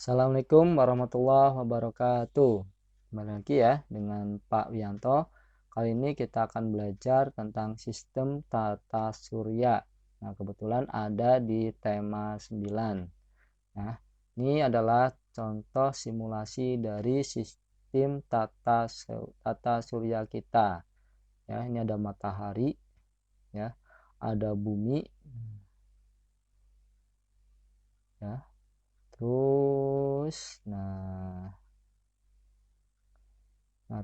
Assalamualaikum warahmatullahi wabarakatuh. Kembali lagi ya dengan Pak Wianto. Kali ini kita akan belajar tentang sistem tata surya. Nah, kebetulan ada di tema 9. Nah, ini adalah contoh simulasi dari sistem tata surya kita. Ya, ini ada matahari, ya, ada bumi, ya. Terus,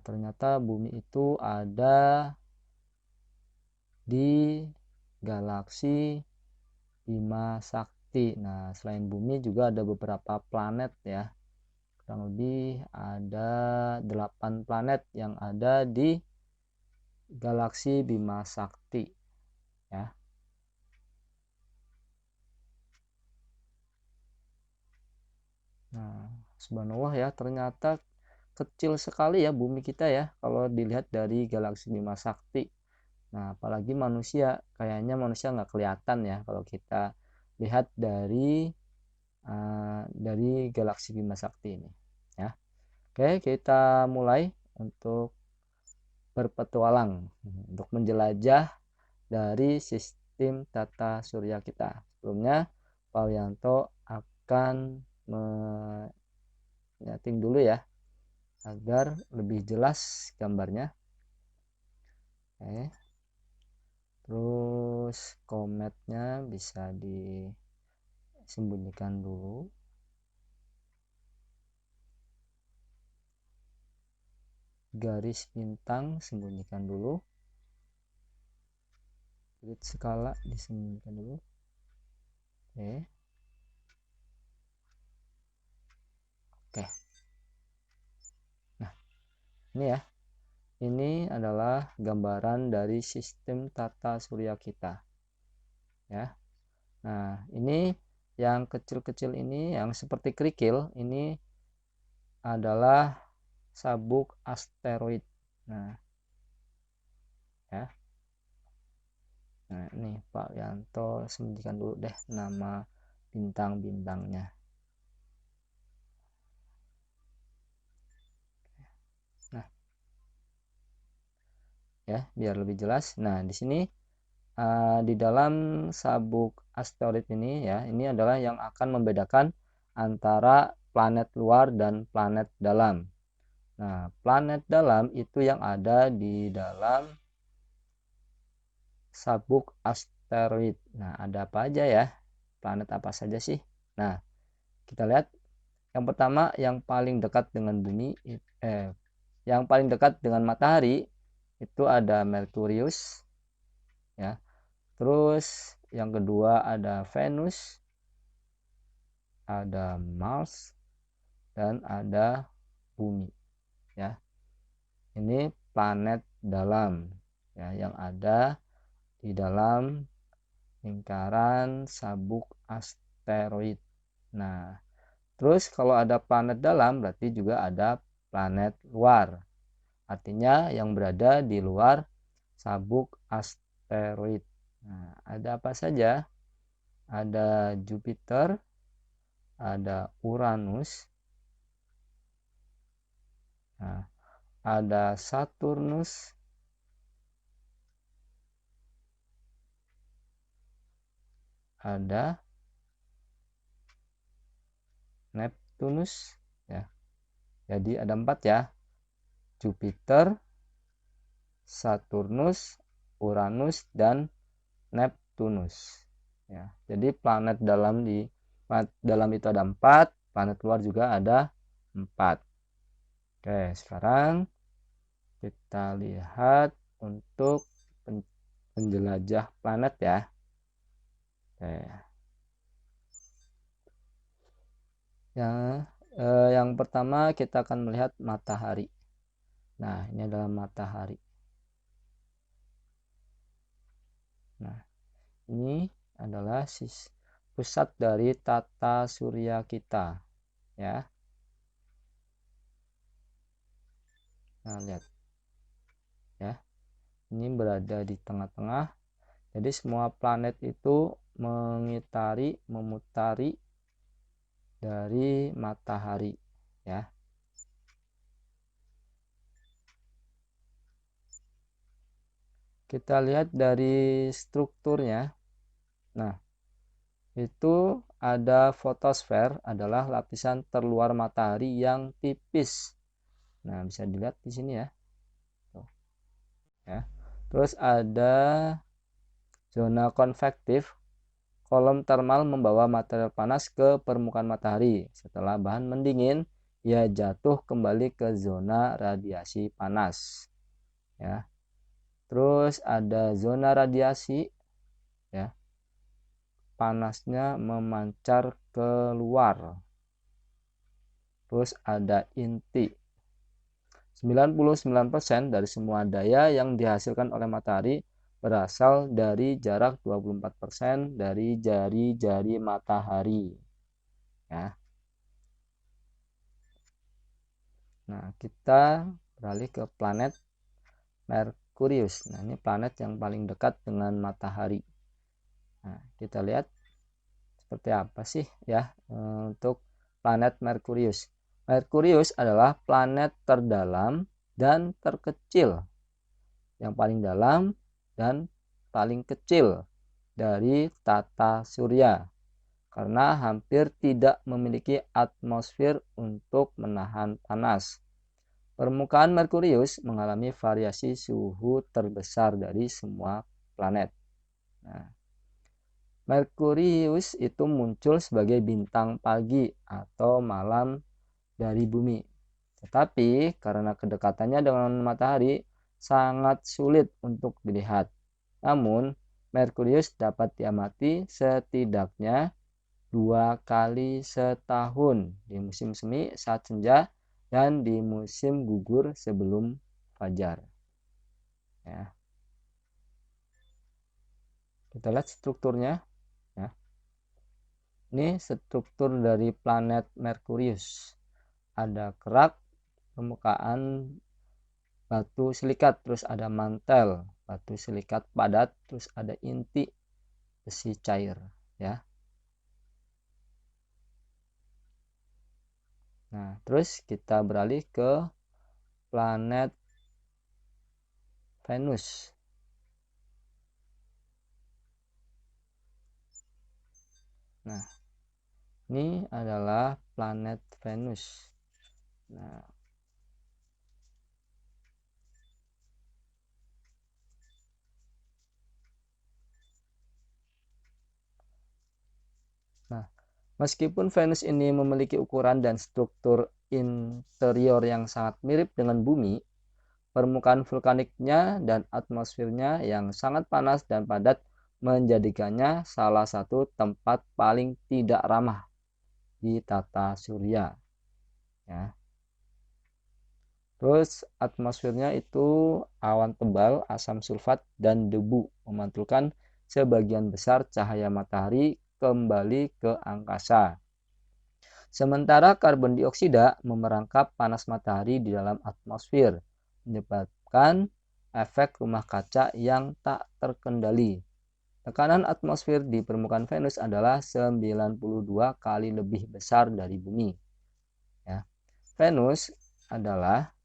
ternyata bumi itu ada di galaksi Bima Sakti. Nah, selain bumi juga ada beberapa planet ya. Kurang lebih ada 8 planet yang ada di galaksi Bima Sakti ya. Nah, subhanallah ya, ternyata kecil sekali ya bumi kita ya kalau dilihat dari galaksi Bima Sakti. Nah, apalagi manusia, kayaknya manusia nggak kelihatan ya kalau kita lihat dari galaksi Bima Sakti ini ya. Oke, kita mulai untuk berpetualang untuk menjelajah dari sistem tata surya kita. Sebelumnya Pak Wianto akan menyeting dulu ya agar lebih jelas gambarnya. Oke. Terus kometnya bisa disembunyikan dulu. Garis bintang sembunyikan dulu. Grid skala disembunyikan dulu. Oke. Oke. Nah, ini ya. Ini adalah gambaran dari sistem tata surya kita. Ya. Nah, ini yang kecil-kecil ini yang seperti kerikil ini adalah sabuk asteroid. Nah, ya. Nah, ini Pak Yanto sembunyikan dulu deh nama bintang-bintangnya. Nah, ya, biar lebih jelas. Nah, di sini di dalam sabuk asteroid ini ya, ini adalah yang akan membedakan antara planet luar dan planet dalam. Nah, planet dalam itu yang ada di dalam sabuk asteroid. Nah, ada apa aja ya? Planet apa saja sih? Nah, kita lihat yang pertama yang paling dekat dengan bumi, yang paling dekat dengan matahari itu ada Merkurius, ya. Terus yang kedua ada Venus, ada Mars, dan ada bumi, ya. Ini planet dalam, ya, yang ada di dalam lingkaran sabuk asteroid. Nah, terus kalau ada planet dalam berarti juga ada planet luar. Artinya yang berada di luar sabuk asteroid. Nah, ada apa saja? Ada Jupiter, ada Uranus, nah, ada Saturnus, ada Neptunus, ya. Jadi ada 4 ya. Jupiter, Saturnus, Uranus, dan Neptunus. Ya, jadi planet dalam itu ada 4, planet luar juga ada 4. Oke, sekarang kita lihat untuk penjelajah planet ya. Oke. Yang pertama kita akan melihat matahari. Nah, ini adalah matahari. Nah, ini adalah pusat dari tata surya kita, ya. Nah, lihat ya. Ini berada di tengah-tengah. Jadi semua planet itu memutari dari matahari ya. Kita lihat dari strukturnya. Nah, itu ada fotosfer adalah lapisan terluar matahari yang tipis. Nah, bisa dilihat di sini ya. Tuh, ya. Terus ada zona konvektif. Kolom termal membawa material panas ke permukaan matahari. Setelah bahan mendingin, ia jatuh kembali ke zona radiasi panas. Ya. Terus ada zona radiasi, ya. Panasnya memancar keluar. Terus ada inti. 99% dari semua daya yang dihasilkan oleh matahari berasal dari jarak 24% dari jari-jari matahari. Ya. Nah, kita beralih ke planet Merkurius. Nah, ini planet yang paling dekat dengan matahari. Nah, kita lihat seperti apa sih ya untuk planet Merkurius. Merkurius adalah planet terdalam dan terkecil, yang paling dalam dan paling kecil dari tata surya karena hampir tidak memiliki atmosfer untuk menahan panas. Permukaan Merkurius mengalami variasi suhu terbesar dari semua planet. Nah, Merkurius itu muncul sebagai bintang pagi atau malam dari bumi. Tetapi karena kedekatannya dengan matahari sangat sulit untuk dilihat. Namun, Merkurius dapat diamati setidaknya 2 kali setahun di musim semi saat senja dan di musim gugur sebelum fajar. Ya. Kita lihat strukturnya. Ya. Ini struktur dari planet Merkurius. Ada kerak, permukaan batu silikat, terus ada mantel batu silikat padat, terus ada inti besi cair. Ya. Nah, terus kita beralih ke planet Venus. Nah, ini adalah planet Venus. Nah, meskipun Venus ini memiliki ukuran dan struktur interior yang sangat mirip dengan bumi, permukaan vulkaniknya dan atmosfernya yang sangat panas dan padat menjadikannya salah satu tempat paling tidak ramah di tata surya. Ya. Terus atmosfernya itu awan tebal, asam sulfat, dan debu memantulkan sebagian besar cahaya matahari kembali ke angkasa. Sementara karbon dioksida memerangkap panas matahari di dalam atmosfer, menyebabkan efek rumah kaca yang tak terkendali. Tekanan atmosfer di permukaan Venus adalah 92 kali lebih besar dari bumi. Ya. Venus adalah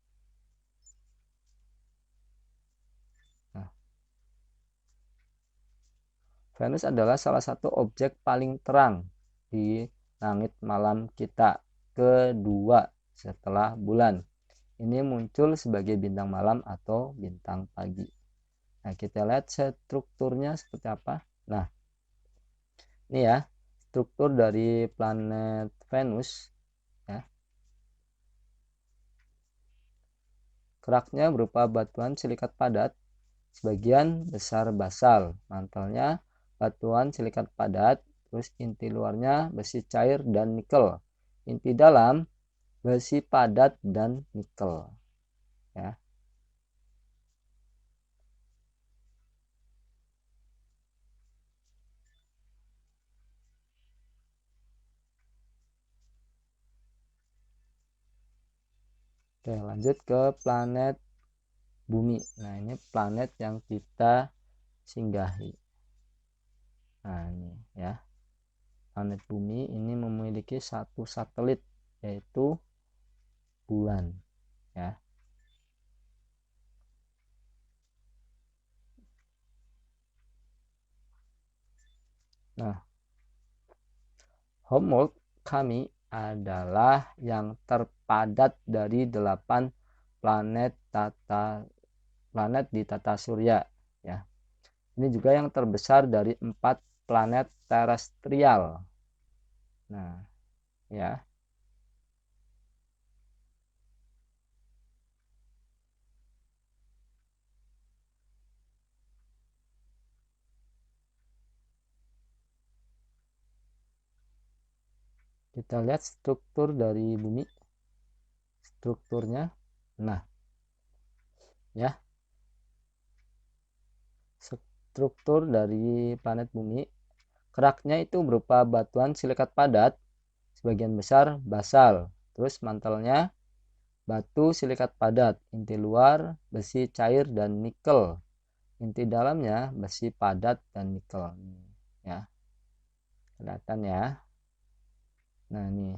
Venus adalah salah satu objek paling terang di langit malam kita, kedua setelah bulan. Ini muncul sebagai bintang malam atau bintang pagi. Nah, kita lihat strukturnya seperti apa. Nah, ini ya struktur dari planet Venus. Ya. Keraknya berupa batuan silikat padat, sebagian besar basal. Mantelnya batuan silikat padat, terus inti luarnya besi cair dan nikel. Inti dalam besi padat dan nikel. Ya. Oke, lanjut ke planet Bumi. Nah, ini planet yang kita singgahi. Nah, ini ya. planet bumi ini memiliki satu satelit, yaitu bulan, ya. Nah, homework kami adalah yang terpadat dari 8 planet di tata surya, ya. Ini juga yang terbesar dari 4 planet terestrial. Nah, ya. Kita lihat struktur dari bumi. Strukturnya. Nah, ya. Struktur dari planet bumi, keraknya itu berupa batuan silikat padat, sebagian besar basal. Terus mantelnya batu silikat padat, inti luar besi cair dan nikel, inti dalamnya besi padat dan nikel, ya. Kelihatan ya. Nah, ini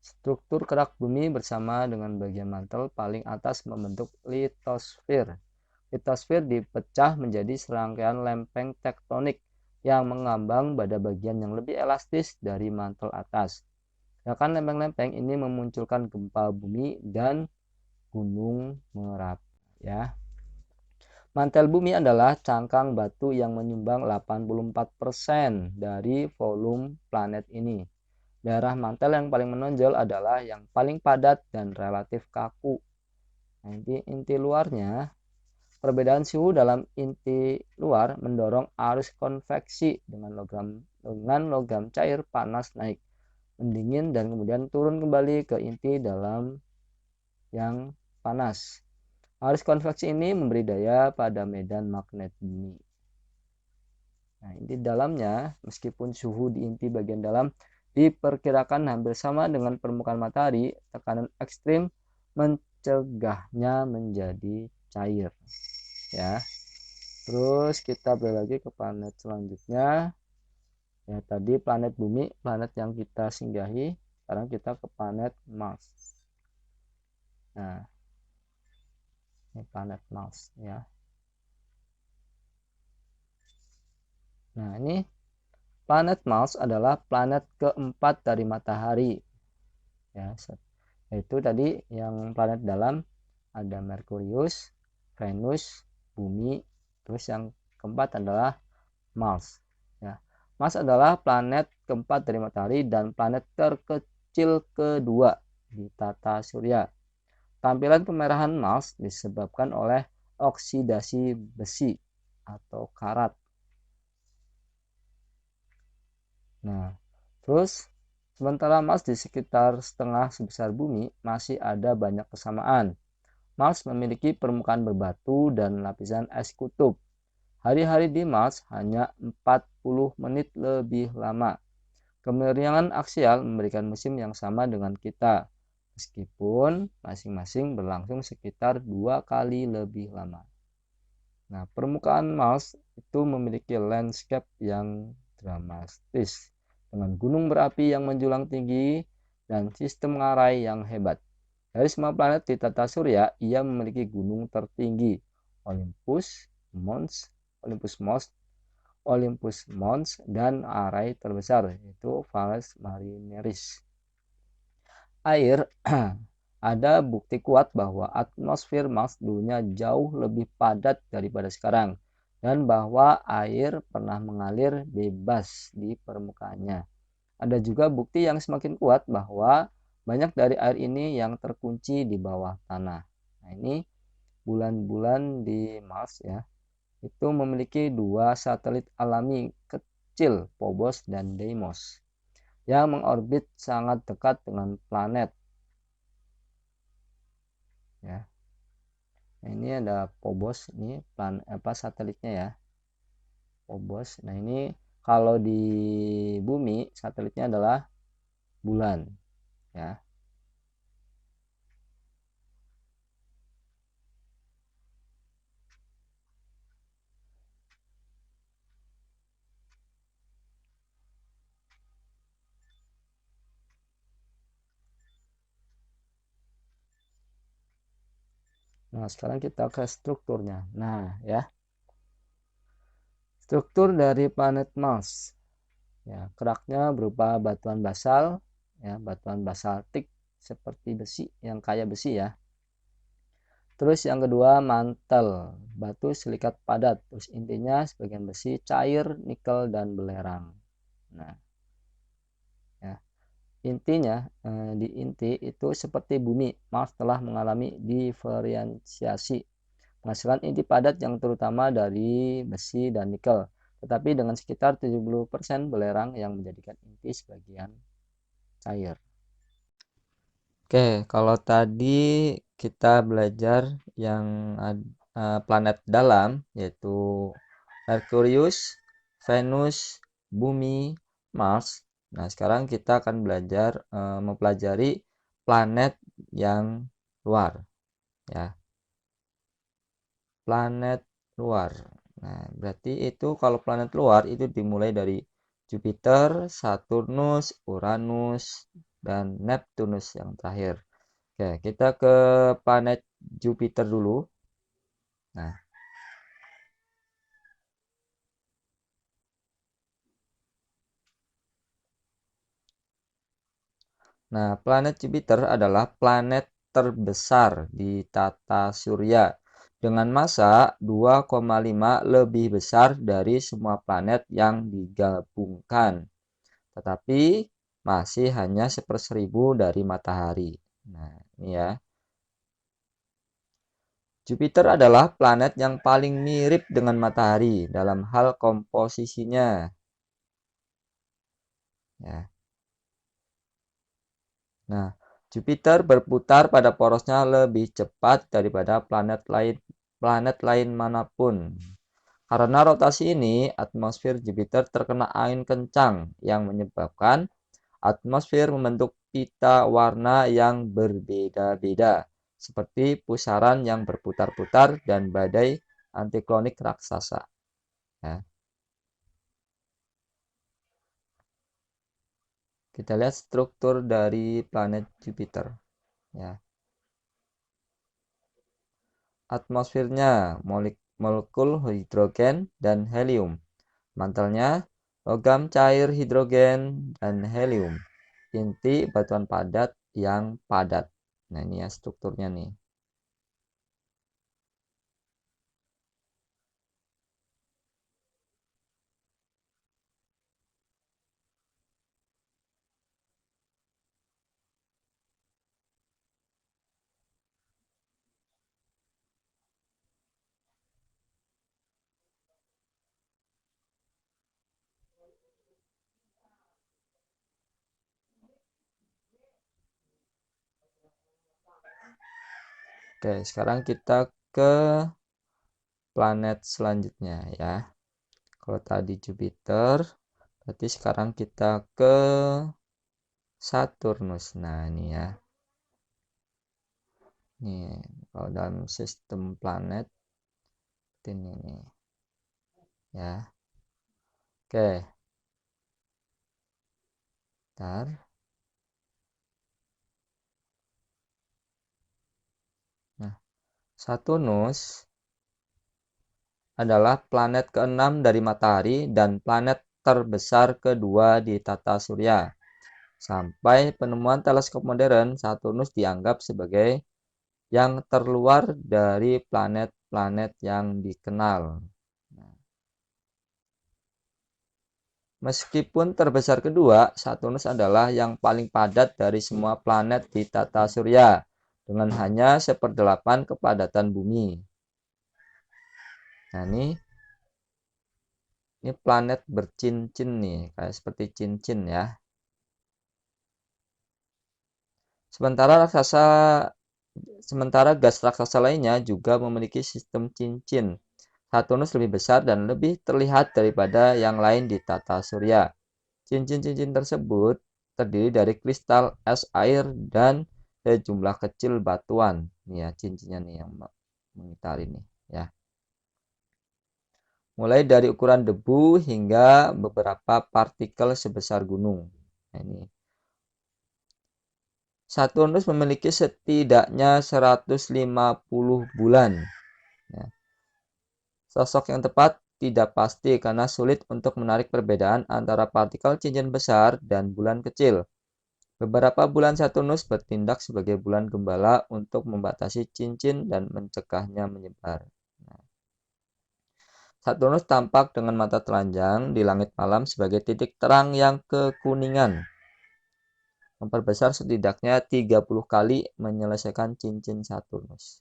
struktur kerak bumi bersama dengan bagian mantel paling atas membentuk litosfer. Litosfer dipecah menjadi serangkaian lempeng tektonik yang mengambang pada bagian yang lebih elastis dari mantel atas. Sedangkan lempeng-lempeng ini memunculkan gempa bumi dan gunung Merapi, ya. Mantel bumi adalah cangkang batu yang menyumbang 84% dari volume planet ini. Daerah mantel yang paling menonjol adalah yang paling padat dan relatif kaku. Nah, inti luarnya, perbedaan suhu dalam inti luar mendorong arus konveksi dengan logam cair panas naik, mendingin dan kemudian turun kembali ke inti dalam yang panas. Arus konveksi ini memberi daya pada medan magnet bumi. Nah, inti dalamnya, meskipun suhu di inti bagian dalam diperkirakan hampir sama dengan permukaan matahari, tekanan ekstrim mencegahnya menjadi cair, ya. Terus kita balik lagi ke planet selanjutnya. Ya, tadi planet bumi, planet yang kita singgahi. Sekarang kita ke planet Mars. Nah, ini planet Mars, ya. Nah, ini planet Mars adalah planet keempat dari matahari, ya. Yaitu tadi yang planet dalam ada Merkurius, Venus, Bumi, terus yang keempat adalah Mars, ya. Mars adalah planet keempat dari matahari dan planet terkecil kedua di tata surya. Tampilan kemerahan Mars disebabkan oleh oksidasi besi atau karat. Nah, terus sementara Mars di sekitar setengah sebesar bumi, masih ada banyak kesamaan. Mars memiliki permukaan berbatu dan lapisan es kutub. Hari-hari di Mars hanya 40 menit lebih lama. Kemiringan aksial memberikan musim yang sama dengan kita, meskipun masing-masing berlangsung sekitar 2 kali lebih lama. Nah, permukaan Mars itu memiliki landscape yang dramatis, dengan gunung berapi yang menjulang tinggi dan sistem ngarai yang hebat. Dari semua planet di tata surya, ia memiliki gunung tertinggi, Olympus Mons, Olympus Mons, dan arai terbesar, yaitu Valles Marineris. Air ada bukti kuat bahwa atmosfer Mars dulunya jauh lebih padat daripada sekarang, dan bahwa air pernah mengalir bebas di permukaannya. Ada juga bukti yang semakin kuat bahwa banyak dari air ini yang terkunci di bawah tanah. Nah, ini bulan-bulan di Mars, ya, itu memiliki 2 satelit alami kecil, Phobos dan Deimos, yang mengorbit sangat dekat dengan planet, ya. Nah, ini ada Phobos, ini satelitnya, ya, Phobos. Nah, ini kalau di bumi satelitnya adalah bulan, ya. Nah, sekarang kita ke strukturnya. Nah, ya. Struktur dari planet Mars. Ya, keraknya berupa batuan basal, ya, batuan basaltik seperti besi yang kaya besi ya. Terus yang kedua mantel, batu silikat padat. Terus intinya sebagian besi cair, nikel dan belerang. Nah, ya. Intinya di inti itu seperti bumi, Mars telah mengalami diferensiasi menghasilkan inti padat yang terutama dari besi dan nikel, tetapi dengan sekitar 70% belerang yang menjadikan inti sebagian cair. Oke, kalau tadi kita belajar yang planet dalam, yaitu Merkurius, Venus, Bumi, Mars. Nah, sekarang kita akan belajar mempelajari planet yang luar, ya. Planet luar. Nah, berarti itu kalau planet luar itu dimulai dari Jupiter, Saturnus, Uranus, dan Neptunus yang terakhir. Oke, kita ke planet Jupiter dulu. Nah, planet Jupiter adalah planet terbesar di tata surya dengan massa 2,5 lebih besar dari semua planet yang digabungkan. Tetapi masih hanya 1/1000 dari matahari. Nah, ini ya. Jupiter adalah planet yang paling mirip dengan matahari dalam hal komposisinya. Ya. Nah, Jupiter berputar pada porosnya lebih cepat daripada planet lain manapun. Karena rotasi ini, atmosfer Jupiter terkena angin kencang yang menyebabkan atmosfer membentuk pita warna yang berbeda-beda, seperti pusaran yang berputar-putar dan badai antiklonik raksasa. Ya. Kita lihat struktur dari planet Jupiter. Ya. Atmosfernya molekul hidrogen dan helium. Mantelnya logam cair hidrogen dan helium. Inti batuan padat yang padat. Nah, ini ya strukturnya nih. Oke, sekarang kita ke planet selanjutnya ya. Kalau tadi Jupiter, berarti sekarang kita ke Saturnus. Nah, ini ya. Nih, kalau dalam sistem planet ini nih. Ya. Oke, ntar. Nah, Saturnus adalah planet keenam dari matahari dan planet terbesar kedua di tata surya. Sampai penemuan teleskop modern, Saturnus dianggap sebagai yang terluar dari planet-planet yang dikenal. Meskipun terbesar kedua, Saturnus adalah yang paling padat dari semua planet di tata surya, dengan hanya 1/8 kepadatan bumi. Nah, ini planet bercincin nih, kayak seperti cincin ya. Sementara gas raksasa lainnya juga memiliki sistem cincin. Saturnus lebih besar dan lebih terlihat daripada yang lain di tata surya. Cincin-cincin tersebut terdiri dari kristal, es air, dan sejumlah kecil batuan. Nih ya, cincinnya nih yang mengitari nih ya. Mulai dari ukuran debu hingga beberapa partikel sebesar gunung. Nah, ini Saturnus memiliki setidaknya 150 bulan. Ya. Sosok yang tepat tidak pasti karena sulit untuk menarik perbedaan antara partikel cincin besar dan bulan kecil. Beberapa bulan Saturnus bertindak sebagai bulan gembala untuk membatasi cincin dan mencegahnya menyebar. Nah, Saturnus tampak dengan mata telanjang di langit malam sebagai titik terang yang kekuningan. Memperbesar setidaknya 30 kali menyelesaikan cincin Saturnus.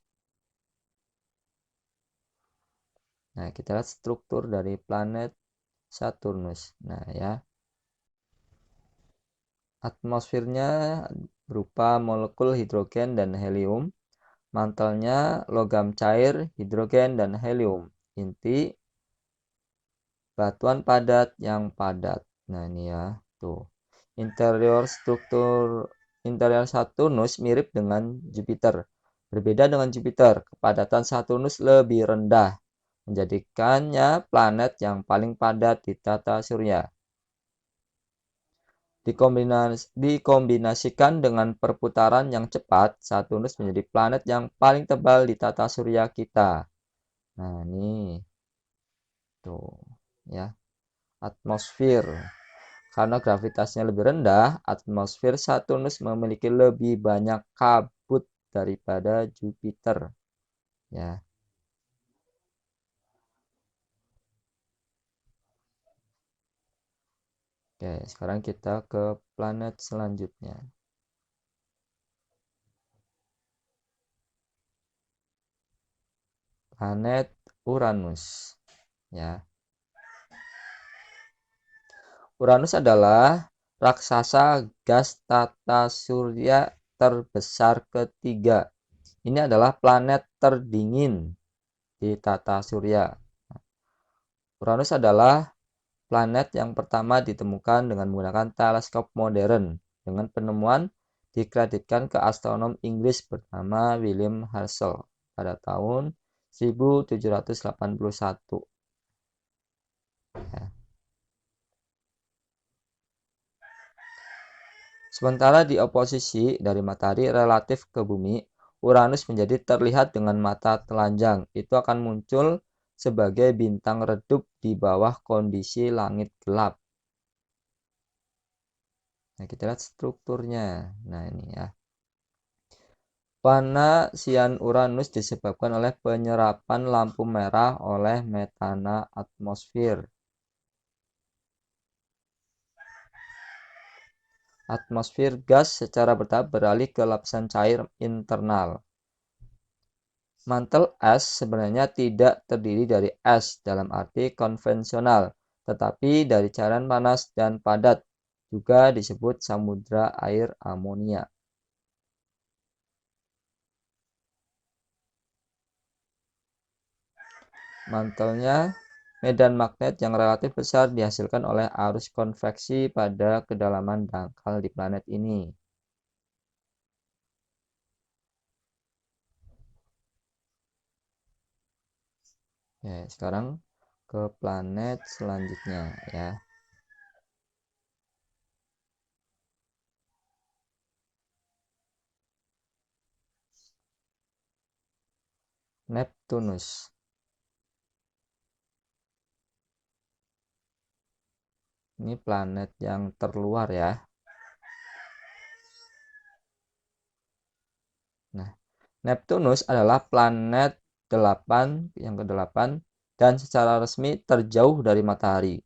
Nah, kita lihat struktur dari planet Saturnus. Nah, ya. Atmosfernya berupa molekul hidrogen dan helium. Mantelnya logam cair, hidrogen dan helium. Inti batuan padat yang padat. Nah, ini ya, tuh. Interior Saturnus mirip dengan Jupiter. Berbeda dengan Jupiter, kepadatan Saturnus lebih rendah, menjadikannya planet yang paling padat di tata surya. Dikombinasikan dengan perputaran yang cepat, Saturnus menjadi planet yang paling tebal di tata surya kita. Nah, ini tuh ya, atmosfer. Karena gravitasnya lebih rendah, atmosfer Saturnus memiliki lebih banyak kabut daripada Jupiter. Ya. Oke, sekarang kita ke planet selanjutnya. Planet Uranus. Ya. Uranus adalah raksasa gas tata surya terbesar ketiga. Ini adalah planet terdingin di tata surya. Uranus adalah planet yang pertama ditemukan dengan menggunakan teleskop modern. Dengan penemuan dikreditkan ke astronom Inggris bernama William Herschel pada tahun 1781. Ya. Sementara di oposisi dari matahari relatif ke bumi, Uranus menjadi terlihat dengan mata telanjang. Itu akan muncul sebagai bintang redup di bawah kondisi langit gelap. Nah, kita lihat strukturnya. Nah, ini ya. Warna sian Uranus disebabkan oleh penyerapan lampu merah oleh metana atmosfer. Atmosfer gas secara bertahap beralih ke lapisan cair internal. Mantel es sebenarnya tidak terdiri dari es dalam arti konvensional, tetapi dari cairan panas dan padat, juga disebut samudra air amonia. Mantelnya medan magnet yang relatif besar dihasilkan oleh arus konveksi pada kedalaman dangkal di planet ini. Ya, sekarang ke planet selanjutnya ya. Neptunus. Ini planet yang terluar ya. Nah, Neptunus adalah planet 8 yang ke-8 dan secara resmi terjauh dari matahari.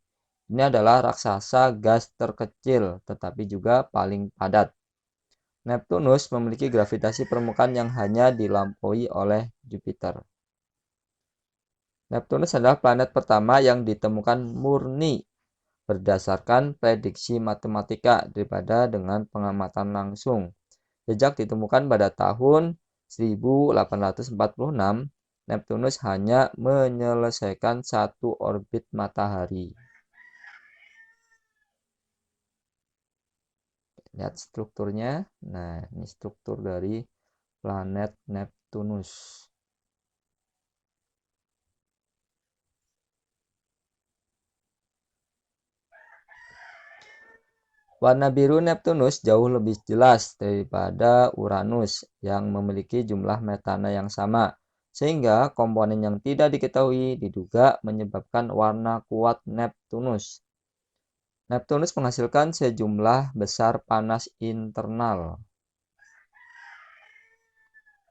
Ini adalah raksasa gas terkecil tetapi juga paling padat. Neptunus memiliki gravitasi permukaan yang hanya dilampaui oleh Jupiter. Neptunus adalah planet pertama yang ditemukan murni berdasarkan prediksi matematika daripada dengan pengamatan langsung. Sejak ditemukan pada tahun 1846, Neptunus hanya menyelesaikan satu orbit matahari. Lihat strukturnya. Nah, ini struktur dari planet Neptunus. Warna biru Neptunus jauh lebih jelas daripada Uranus yang memiliki jumlah metana yang sama, sehingga komponen yang tidak diketahui diduga menyebabkan warna kuat Neptunus. Neptunus menghasilkan sejumlah besar panas internal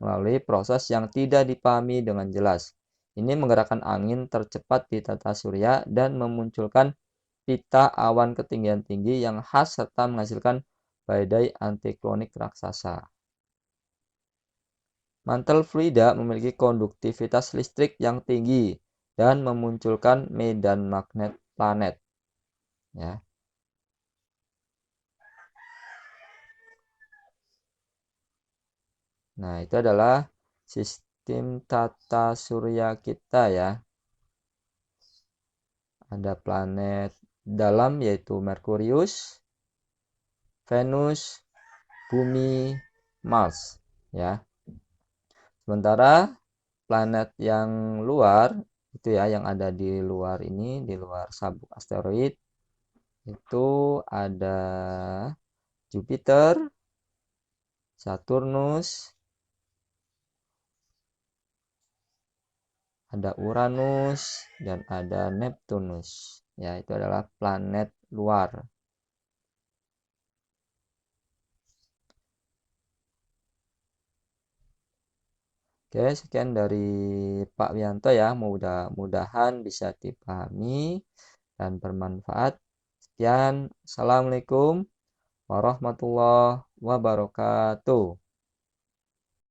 melalui proses yang tidak dipahami dengan jelas. Ini menggerakkan angin tercepat di tata surya dan memunculkan pita awan ketinggian tinggi yang khas serta menghasilkan badai antiklonik raksasa. Mantel fluida memiliki konduktivitas listrik yang tinggi dan memunculkan medan magnet planet. Ya. Nah, itu adalah sistem tata surya kita ya. Ada planet dalam yaitu Merkurius, Venus, Bumi, Mars ya. Sementara planet yang luar itu ya, yang ada di luar ini, di luar sabuk asteroid, itu ada Jupiter, Saturnus, ada Uranus, dan ada Neptunus. Ya, itu adalah planet luar. Oke, sekian dari Pak Wianto ya. Mudah-mudahan bisa dipahami dan bermanfaat. Sekian, Assalamualaikum warahmatullahi wabarakatuh.